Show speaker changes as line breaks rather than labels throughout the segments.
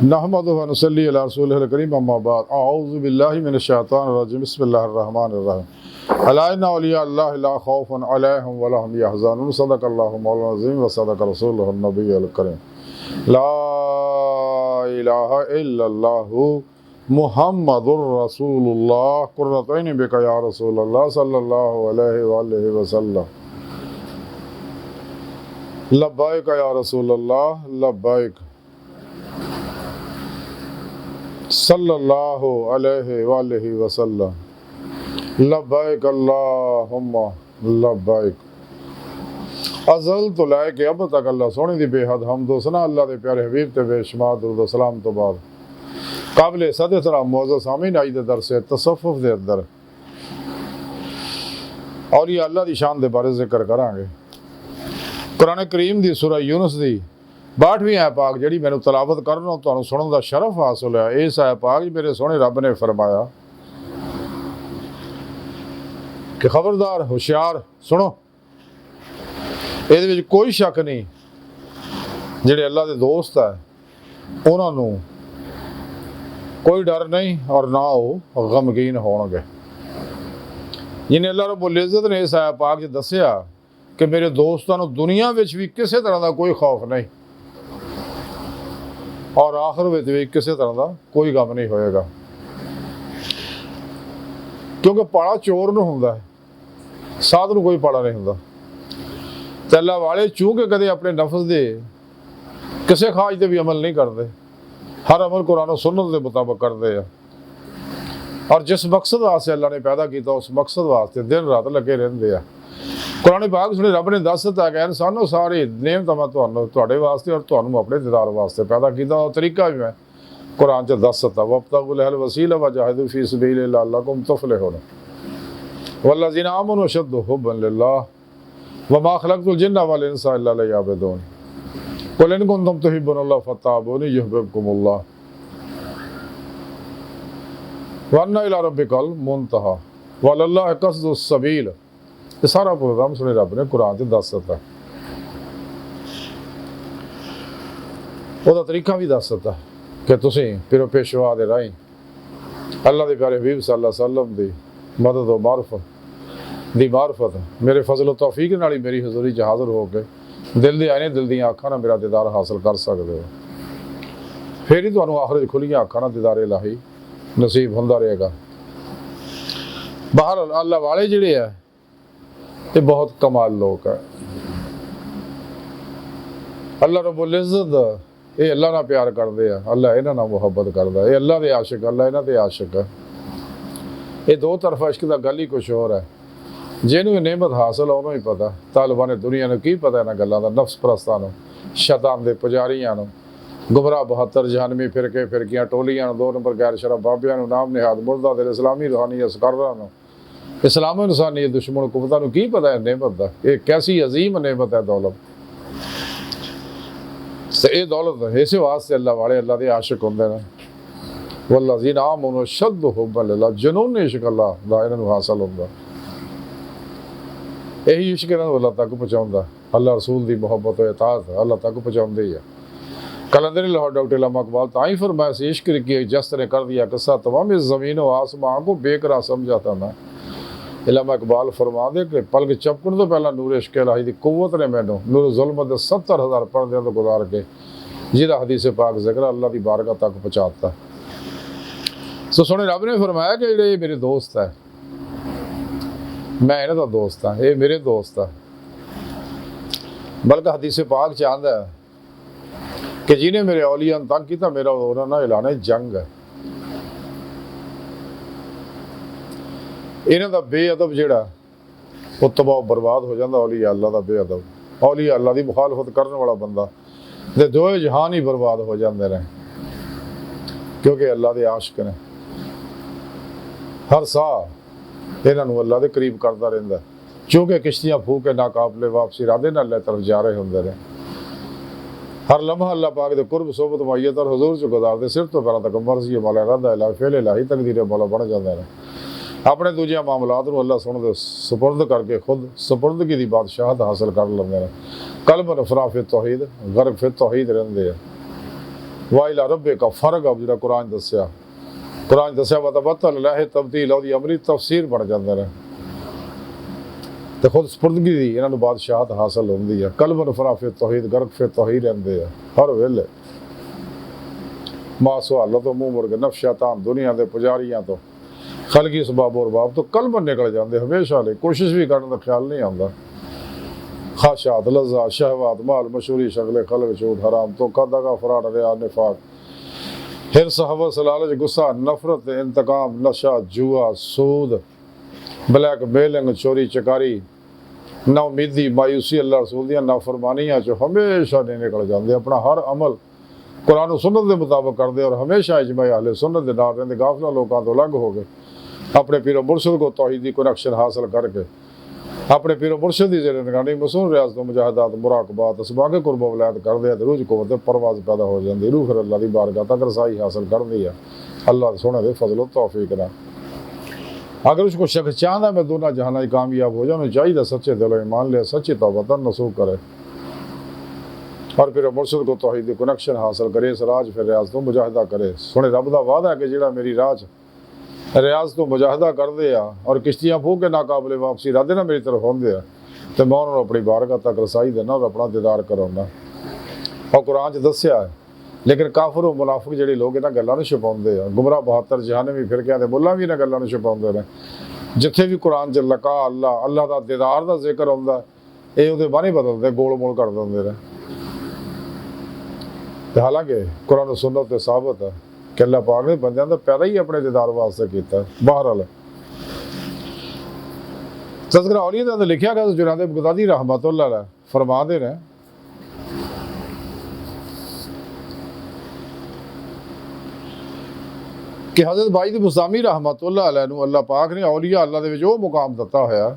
नहमदुहु व नसल्ली अला रसूलिहिल करीम अम्मा बाद अऊज़ु बिल्लाहि मिनश शैतानिर रजीम बिस्मिल्लाहिर रहमानिर रहीम अला इन्ना औलिया अल्लाह ला खौफुन अलैहिम व ला हुम यहज़नून सदक़ल्लाहु मौलाना अज़ीम व सदक़ रसूलुहुन नबियुल करीम ला इलाहा इल्लल्लाहु मुहम्मदुर रसूलुल्लाह कुर्रतैनि बिका या रसूलल्लाह सल्लल्लाहु अलैहि व आलिहि वसल्लम लब्बैक या रसूलल्लाह लब्बैक सल्लल्लाहु अलैहि वालैहि वसल्लम लब्बैक अल्लाहुम्मा लब्बैक अज़ल तो लैके अब तक अल्लाह सोने दी बेहद हमदो सना अल्लाह दे प्यारे हबीब ते बेशुमार दुरूद सलाम तो बाद काबिल सद एहतराम मुअज़्ज़ज़ सामीन आज दे दरस तसव्वुफ दे अंदर औलिया अल्लाह दी शान दे बारे जिक्र करांगे। कुरान करीम दी सूरह यूनुस दी 62वीं आयत पाक जी मैंने तलावत करना तुहानू सुनने का शरफ हासिल है। इस आयत पाक मेरे सोहने रब ने फरमाया कि खबरदार होशियार सुनो, ये कोई शक नहीं जिहड़े अल्लाह के दोस्त है उन्होंने कोई डर नहीं और ना वो गमगीन होणगे। जिन्हें अल्लाह रब्बुल इज़्ज़त ने इस आयत पाक च दस्सिया कि मेरे दोस्तों को दुनिया में भी किसी तरह का कोई खौफ नहीं और आखिर में भी किसी तरह का कोई गम नहीं होएगा, क्योंकि पाड़ा चोर नूं हुंदा है, साध नूं कोई पाड़ा नहीं हुंदा। ते अल्लाह वाले चूंकि कदे अपने नफ्स दे किसी ख्वाहिश दे भी अमल नहीं करते, हर अमल कुरान और सुन्नत के मुताबिक करते हैं और जिस मकसद वास्ते अल्लाह ने पैदा किया उस मकसद वास्ते दिन रात लगे रहंदे आ। कुरान पाक सुने रब ने दस दिता कि इंसानों सारी नेमत मैं तुहाडे वास्ते और तुहानू अपने दीदार वास्ते पैदा किया और तरीका भी मैं कुरान च दस दिता वब्तगुल वसीला वजाहिदू फी सबीलिल्लाह लअल्लकुम तुफलिहून वल्लज़ीना आमनू अशद्दु हुब्बन लिल्लाह वमा खलक़तुल जिन्ना वल इंसा इल्ला लियअबुदून कुल इन कुंतुम तुहिब्बूनल्लाह फत्तबिऊनी युहब्बिबकुमुल्लाह व अन्ना इला रब्बिकल मुंतहा व इलल्लाहि क़स्दुस सबील। ये सारा प्रोग्राम सुने रब ने कुरान से दस दिता, वह तरीका भी दस दिता कि तुसीं पिरो पेशवा दे राही अल्लाह के प्यारे हबीब सल्लल्लाहु अलैहि वसल्लम की मदद और मार्फत मेरे फजल तौफीक नाल ही मेरी हजूरी च हाज़र हो के दिल दे आने दिल दियां अखां नाल मेरा दीदार हासिल कर सकते हो। फिर ही तुहानूं आखिर खुलियां अखां नाल दीदार इलाही नसीब हुंदा रहेगा। बाहर अल्लाह वाले जिहड़े है ये बहुत कमाल लोग है। अल्लाह रब्बुल इज़्ज़त ये अल्लाह ना प्यार करते हैं, अल्लाह इन्हां नाल मुहब्बत करता है, ये अल्लाह के आशिक अल्लाह इन्हां दे आशिक है। ये दो तरफा इश्क का गल ही कुछ होर है। जिन्होंने नेमत हासिल है उन्होंने ही पता, तालिबान दुनिया ने की पता इन्हां गल्लां दा, नफ्स परस्तां नूं, शैतान दे पुजारियां नूं, गुमराह 72 जहानवी फिरकियां टोलियां, 2 नंबर गैर शरफ बाबियां नूं, नाम निहाद मुर्दा दिल इस्लामी रूहानी असकारां नूं, इस्लाम इंसानी दुश्मन कुफता की पता है नेमत का ये कैसी अजीम नेमत है दौलत। ये दौलत इस वास्ते अल्लाह वाले अल्लाह के आशिक होंदे ने। वल्लज़ीना आमनू अशद्दु हुब्बन लिल्लाह जुनून इश्क अल्लाह दा इन्हां नूं हासिल हुंदा। यही इश्क इन्हां नूं अल्लाह तक पहुँचाउंदा, अल्लाह रसूल की मुहब्बत और इताअत अल्लाह तक पहुँचाउंदी है। कलंदर लाहौर डॉक्टर इल्लामा इकबाल ताई फरमाया से इश्क की जस्त ने कर दिया किस्सा तमाम इस ज़मीन व आसमां को बेकरार समझा था मैं। इल्लामा इकबाल फरमा दे कि पलक चपकण तो पहला नूर इश्क इलाही की कुव्वत ने मैनू नूर ज़ुल्मत दे 70,000 पर्दे तो गुजार के जिहदा हदीस पाक जिक्र अल्लाह की बारगाह तक पहुँचाता। सो सोने रब ने फरमाया कि जिहड़े मेरे दोस्त है मैं इन्हां दा दोस्त हाँ, ये मेरे दोस्त है। बल्कि हदीस पाक च आंदा है कि जिन्हें मेरे औलिया तंग किया मेरा उन्होंने ना ऐलान जंग है। इन्हां दा बेअदब जिहड़ा वो तबाह बर्बाद हो जाता। औलिया अल्लाह दा बेअदब, औलिया अल्लाह की मुखालफत करने वाला बंदा ते दोए जहान ही बर्बाद हो जाते हैं, क्योंकि अल्लाह के आशिक ने। हर साह इन्हां नूं अल्लाह के करीब करता रहिंदा, क्योंकि किश्तियां फूक के नाकाबले वापसी इरादे नाल तरफ जा रहे होंदे ने। हर लम्हा अल्लाह पाक दे कुर्ब सोबत मैयत और हजूर च गुजारते सिर तो पैरों तक मर्जी मौला इरादा इलाही फेल इलाही तकदीर मौला बन जाते हैं। अपने दूजिया मामलात नूं अल्लाह सुन दे सुपुर्द करके खुद सुपुर्दगी की बादशाहत हासिल कर लेंदे ने। कल्ब नफरा फिर तौहीद गर्क फिर तौहीद रहिंदे आ। ਵਾਇਲਾ ਰੱਬੇ ਕਾ ਫਰਕ ਆ ਜਿਹੜਾ ਕੁਰਾਨ ਦੱਸਿਆ ਵਤਬਤਲ ਲਹਿ ਤਬਦੀਲ ਉਹਦੀ ਅਮਲੀ ਤਫਸੀਰ ਬਣ ਜਾਂਦੇ ਨੇ ਤੇ ਖੁਦ ਸਪੁਰਦਗੀ ਦੀ ਇਹਨਾਂ ਨੂੰ ਬਾਦਸ਼ਾਹਤ ਹਾਸਲ ਹੁੰਦੀ ਹੈ। ਕਲਬਨ ਫਰਾਫੇ ਤੌਹੀਦ ਗਰਕ ਫੇ ਤੌਹੀਦ ਰਹਿੰਦੇ ਆ ਹਰ ਵੇਲੇ। ਮਾਸਵਾਲਾ ਤੋਂ ਮੂੰਹ ਮੁੜ ਕੇ ਨਫਸ ਸ਼ੈਤਾਨ ਦੁਨੀਆ ਦੇ ਪੁਜਾਰੀਆਂ ਤੋਂ ਖਲਕੀ ਸਬਾਬ ਔਰ ਬਾਬ ਤੋਂ ਕਲਬਨ ਨਿਕਲ ਜਾਂਦੇ ਹਮੇਸ਼ਾ ਲਈ। ਕੋਸ਼ਿਸ਼ ਵੀ ਕਰਨ ਦਾ ਖਿਆਲ ਨਹੀਂ ਆਉਂਦਾ। ਖਾਸ਼ਾਤ ਲਜ਼ਾ ਸ਼ਹਿਵਾਤ ਮਾਲ ਮਸ਼ਹੂਰੀ ਸ਼ਗਲੇ ਖਲਕ ਛੂਟ ਹਰਾਮ ਤੋਂ ਕਦਾਗਾ ਫਰਾਡ ਰਿਆ ਨਿਫਾਕ हिर्स हवस लालच गुस्सा नफरत इंतकाम नशा जुआ सूद ब्लैक मेलिंग चोरी चकारी ना उम्मीदी मायूसी अल्लाह रसूल दी नाफरमानियां चो हमेशा नहीं निकल जाते। अपना हर अमल कुरान सुन्नत के मुताबिक करते और हमेशा इजमा अहले सुन्नत के नाल रहिंदे। गाफिला लोगों तो अलग हो गए अपने पीरो मुर्शद को तौहीद दी कनेक्शन हासिल करके अपने पीरो मुर्शद की जेरे निगरानी मसून रियाज तो मुजाहिदात मुराकबात असबाग कुर्ब वलायत करते हैं। रूह को परवाज पैदा हो जाती। रूह फिर अल्लाह की बारगाह तक रसाई हासिल करती है अल्लाह सोने के फजल तौफीक ना। अगर उसको शख्स चाहता मैं दोनों जहाना कामयाब हो जाए चाहिए सच्चे दिलो ईमान ले सच्ची तौबा नसूख करे और फिर मुर्शद को तौहीद की कनेक्शन हासिल करे। इस राज फिर रियाज तो मुजाहिदा करे। सोने रब का वादा है कि जिहड़ा मेरी राज रियाज तो मुजाहिदा करते हैं और किश्तियाँ फूक के नाकाबले वापसी राधे ना मेरी तरफ होंगे तो मैं उन्होंने अपनी बारगाह तक रसाई देना और अपना दीदार कराना। और कुरान च दस्या है लेकिन काफिर और मुनाफिक जिहड़े लोग इन्हां गल्लां नूं छुपाउंदे आ। गुमराह 72 जहानवी फिरकियां दे मुल्लां भी इन्हां गल्लां नूं छुपाउंदे ने। जिथे भी कुरान च लका अल्लाह दा दीदार दा जिक्र आउंदा ये उहदे बारे बदलदे गोल मोल कर दिंदे ने। ते हालांकि कुरान सुन्नत ते साबित है कि अल्लाह पाक ने बंदियां दा पैदा ही अपने दीदार वास्ते कीता। बहरहाल तज़किरा औलिया दा लिखिया गया जुनाद बगदादी रहमतुल्लाह अलैह फरमाते ने कि हज़रत बाईद बुस्तामी रहमतुल्लाह अलैह नूं अल्लाह पाक ने औलिया अल्लाह दे विच ओह मुकाम दिता होया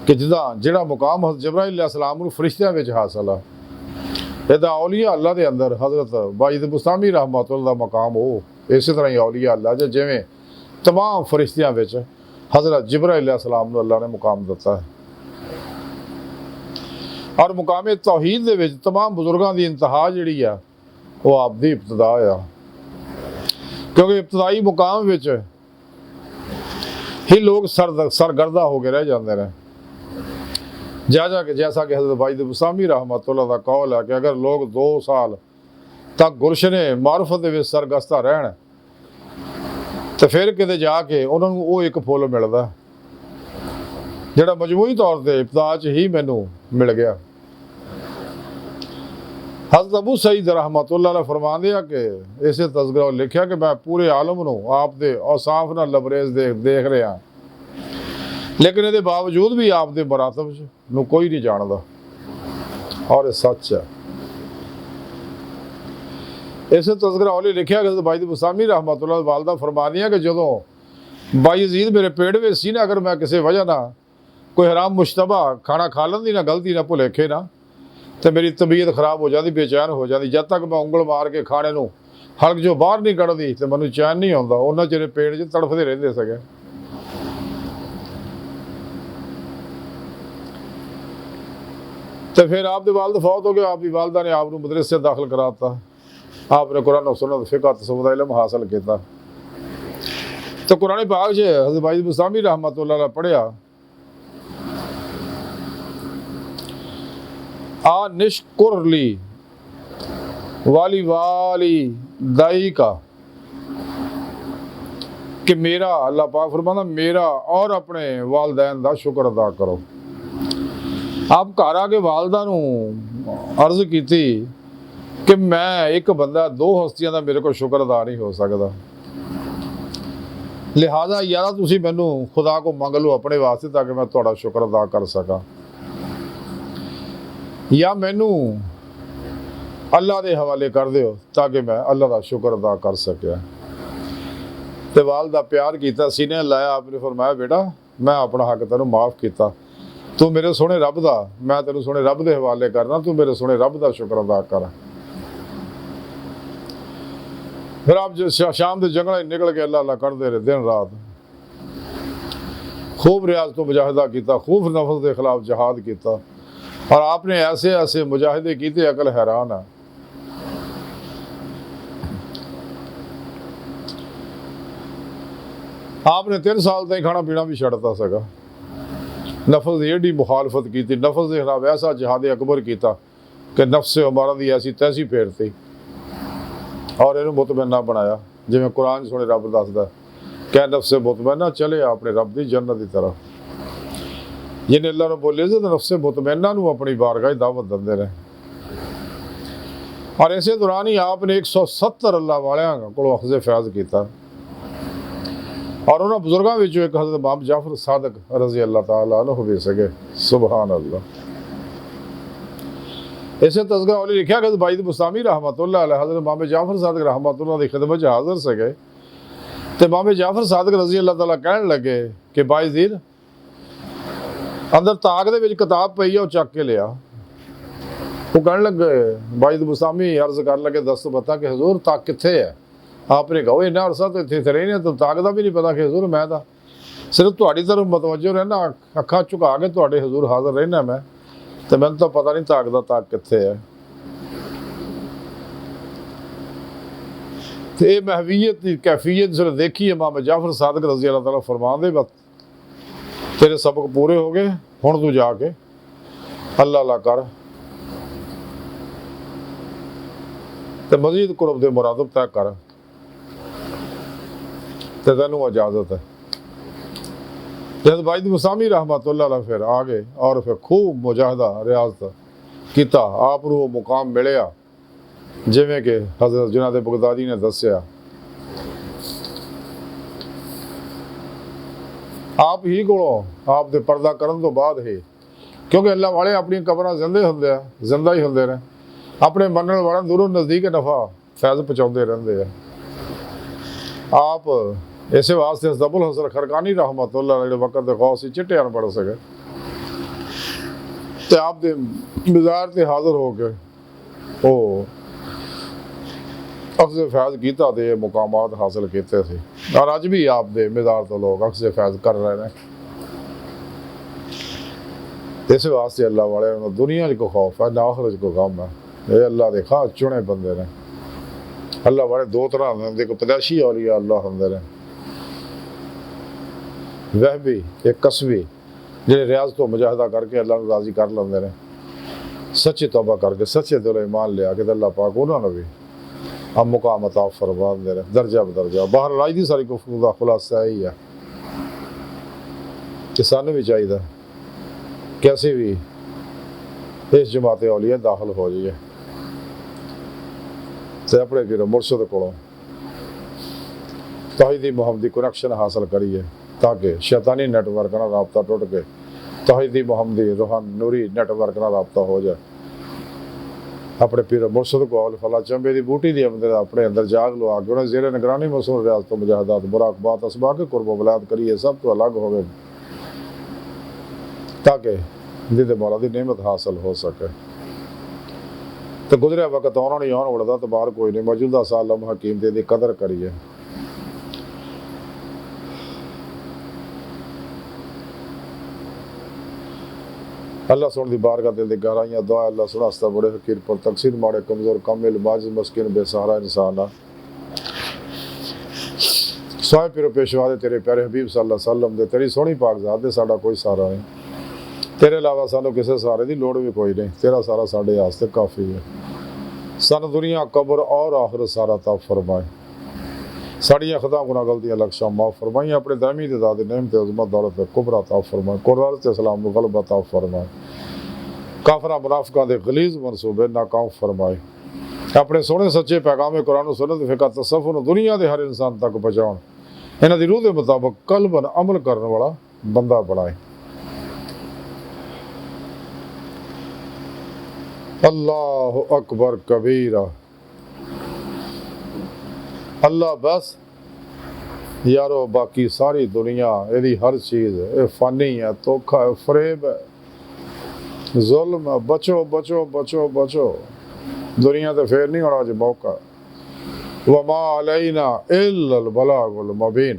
कि जिहड़ा मुकाम हज़रत जिब्राइल अलैहिस्सलाम नूं फरिश्तियां विच हासिल है। इहदा औलिया अल्लाह के अंदर हज़रत बाईद बुस्तामी रहमतुल्लाह मकाम हो इस तरह ही औलिया अल्लाह जिवें तमाम फरिश्तियां विच हज़रत जिब्राइल अलैहिस्सलाम नूं अल्लाह ने मुकाम दिता है। और मुकाम तौहीद दे विच तमाम बुजुर्गों की इंतहा जिहड़ी आ वो आप दी इब्तदा आ क्योंकि इब्तदाई मुकाम विच ही लोग सरगर्दा हो के रह जाते हैं। जैसा कि हज़रत बाईद बुस्तामी रहमतुल्लाह का कौल है कि अगर लोग 2 साल तक गुलशने मारुफत दे विच सरगस्ता रहन तो फिर किते जाके उन्होंने वो एक फुल मिलता जिहड़ा मजमूई तौर पर इब्तदा च ही मैनू मिल गया। हज़रत अबू सईद रहमतुल्लाह अलैह फरमाते हैं कि इसे तज़किरा लिखा कि मैं पूरे आलम नूं आप दे औसाफ नाल लबरेज देख रहा लेकिन ये बावजूद भी आप दे मरातब नूं कोई नहीं जानता और सच है। इसे तज़किरा औली लिखा कि बाईद बुस्तामी रहमतुल्लाह वालदा फरमादियां कि जदों बायज़ीद मेरे पेट में सी ना अगर मैं किसी वजह ना कोई हराम मुश्तबा खाना खा लैंदी ना गलती ना भुलेखे ना तो मेरी तबीयत खराब हो जाती बेचैन हो जाती। जब तक मैं उंगल मार के खाने नूं हल्क जो बाहर नहीं कढ़दी तो मैनूं चैन नहीं आउंदा उन्ना चिर पेट 'च तड़फदे रहिंदे सके। तो फिर आप वालद फौत हो गए आपकी वालदा ने आप मदरसे दाखिल कराता आपने कुरान और सुन्नत फिक़ह तसव्वुफ़ दा इल्म हासिल किया। तो कुरान पाक च हज़रत बाईद बुस्तामी रहमतुल्लाह अलैह पढ़िया आ निश्कुरली वाली वाली दाई का कि मेरा अल्लाह पाक फरमाता मेरा और अपने वालदैन का शुक्र अदा करो। आप घर आके वालदा नूं अर्ज की कि मैं एक बंदा 2 हस्तियां का मेरे को शुक्र अदा नहीं हो सकता लिहाजा यार तुसीं मैनू खुदा को मंग लो अपने वास्ते ताकि मैं तुहाडा शुक्र अदा कर सका या मैनू अल्लाह के हवाले कर दो ताकि मैं अल्लाह का शुक्र अदा कर सकिया। तो वालदा प्यार किया सीने लाया आपने फरमाया बेटा मैं अपना हक तेनों माफ़ किया तू मेरे सोहने रब दा मैं तेनों सोहने रब के हवाले करना तू मेरे सोहने रब का शुक्र अदा कर। फिर आप जो शाम के जंगल निकल के अल्लाह अल्लाह करते रहे दिन रात खूब रियाज तो मुजाहिदा किया खूब नफ्स के खिलाफ जहाद किया और आपने ऐसे ऐसे मुजाहिदे किए अकल हैरान है। आपने 3 साल ताईं खाना पीना भी छड्डता सगा। नफ्स की एडी मुखालफत की, नफ्स के खिलाफ ऐसा जिहाद अकबर किया कि नफ्स उमरा की ऐसी तैसी फेरती और इन्हू मुतमैना बनाया। जिवें कुरान सुने रब दसदा, कह नफ्स मुतमैना चले अपने रब की जन्नत की तरफ। जिन्हें अल्लाह ने बोले तो नफ्स मुतमैना अपनी बारगाह दावत देंदे रहे। और इसे दौरान ही आपने 170 अल्लाह वालियां को अखज़े फैज़ किया और उन्होंने बुजुर्गों में एक हज़रत इमाम जाफर सादिक रज़ी अल्लाह तआला अन्हु भी सके। सुभान अल्लाह। इसे तज़किरा वाली लिखा कि बाइद बुस्तामी रहमतुल्लाह अलैह हज़रत इमाम जाफर सादिक रहमतुल्लाह की खिदमत च हाज़िर सके तो इमाम जाफर सादिक रज़ी अल्लाह तआला कहने लगे कि बाइज़ीद अंदर ताक दे विच किताब पई है, वो चक के लिया। वो कहने लगे, बाइद बुस्तामी अर्ज कर लगे, दस बता कि हजूर ताक कित्थे है। आपने कहा इन्ना अरसा तो इतने रहे ने, तो ताक का भी नहीं पता कि हजूर मैं तो सिर्फ तुहाड़ी तरफ मतवजो रहना, अखा झुका के तुहाडे हजूर हाजिर रहना मैं, तो मैंने तो पता नहीं ताक कित्थे है। तो ये महवीयत की कैफियत जो देखी इमाम जाफर सादिक रज़ी अल्लाह तआला फरमांदे, बस तेरे सबक पूरे हो गए, हुण तू जाके अल्लाह अल्लाह कर ते मजीद कुरब दे मुरादब तय कर ते तैनू इजाजत है। जब बाइद मुसामी रहमतुल्लाह अलैह फिर आ गए और फिर खूब मुजाहिदा रियाजत किया, आप वो मुकाम मिलिया जिवें कि हज़रत जुनाद बगदादी ने दसिया। आप ही को आप दे पर्दा करन तो बाद ही, क्योंकि अल्लाह वाले अपनी कबरां जिंदे होंदे आ, जिंदा ही होंदे ने, अपने मनण वाले दूरों नज़दीक नफा फैज़ पहुँचाते रहते हैं। आप इस वास्ते अब्दुल हसन खरकानी रहमतुल्लाह अलैह वक़्त दे गौस चिट्टे अनपढ़ सके तो आप दे मज़ार ते हाज़िर हो के वो अक्स फैज़ किया तो ये मुकामात हासिल किए थे और अज भी आप दे मज़ार तो लोग अक्स फैज़ कर रहे हैं। इस वास्ते अल्लाह वाले दुनिया को खौफ है ना आखिरत को गम है। ये अल्लाह दे खास चुने बंदे ने। अल्लाह वाले दो तरह होंगे, एक पैदाइशी औलिया अल्लाह होंगे ने, वह भी एक कसबी जिन्हें रियाज तो मुजाहिदा करके अल्लाह को राज़ी कर लेंदे ने, सच्ची तौबा करके सच्चे दिल ईमान लिया के अल्लाह पाक उन्होंने भी अब मुकाम अता फरमा दे रहे दर्जा बदर्जा। बाहर लाई दी सारी गुफ्तगू का खुलासा यही है कि सानू भी चाहिए कैसे भी इस जमात औलिया दाखिल हो जाइए तो अपने फिर मुर्शद को तौहीदी मुहम्मदी कनेक्शन हासिल करिए ताकि शैतानी नेटवर्क ना रबता टुट के तौहीदी मुहम्मदी रूहान नूरी नेटवर्क ना रबता हो जाए। अपने पीर मुर्शद को औल फला चंबे की बूटी दी अपने अंदर जाग लो आके उन्हें जेर निगरानी मसूल रियाज तो मुजाहिदात मुराकबात असबा के कुर्ब वलायत करिए सब तो अलग हो गए ताकि जिदे मौला दी नेमत हासिल हो सके। तो गुजरिया वक्त आना नहीं आने वाला तो बाहर कोई नहीं, मौजूदा साल लम्हा हकीम दी कदर करिए। अल्लाह सुन दी बारगाह दिल दी गहराइयां दुआ अल्लाह सुनास्ता बड़े फकीर पर तकसीर माड़े कमजोर कामिल माजिद मस्किन बेसहारा इंसान सोए पिरो पेशवा दे तेरे प्यारे हबीब सल्लल्लाहु अलैहि वसल्लम दे तेरी सोहनी पाक ज़ात दे साडा कोई सहारा नहीं, तेरे अलावा सानू किसी सहारे की लोड़ भी कोई नहीं, तेरा सारा साडे वास्ते काफ़ी है। सन दुनिया कब्र और आखिरत सारा ता फरमाए, साड़ियाँ खता गुनाह गलतियाँ लक्ष्य माफ़ फरमाई, अपने दामी दाद नेमत अज़मत दौलत कुबरा ता फरमाए, कुरान इस्लाम गलबा ता फरमाए, काफरा मुनाफिकां दे गलीज़ मनसूबे नाकाम फरमाए, अपने सोहने सच्चे पैगाम कुरान सुन्नत फिक़ह तसव्वुफ़ दुनिया के हर इंसान तक पहुँचाउण, इन्हां दी रूह के मुताबिक कल्बन अमल करने वाला बंदा बनाए। अल्लाह अकबर कबीरा। अल्लाह बस यारो बाकी सारी दुनिया यदि हर चीज़ ये फ़ानी है, धोखा है, फरेब है, जुल्म है। बचो बचो बचो बचो, दुनिया तो फिर नहीं होना अज मौका। वमा अलैना इल्लल बलागुल मुबीन।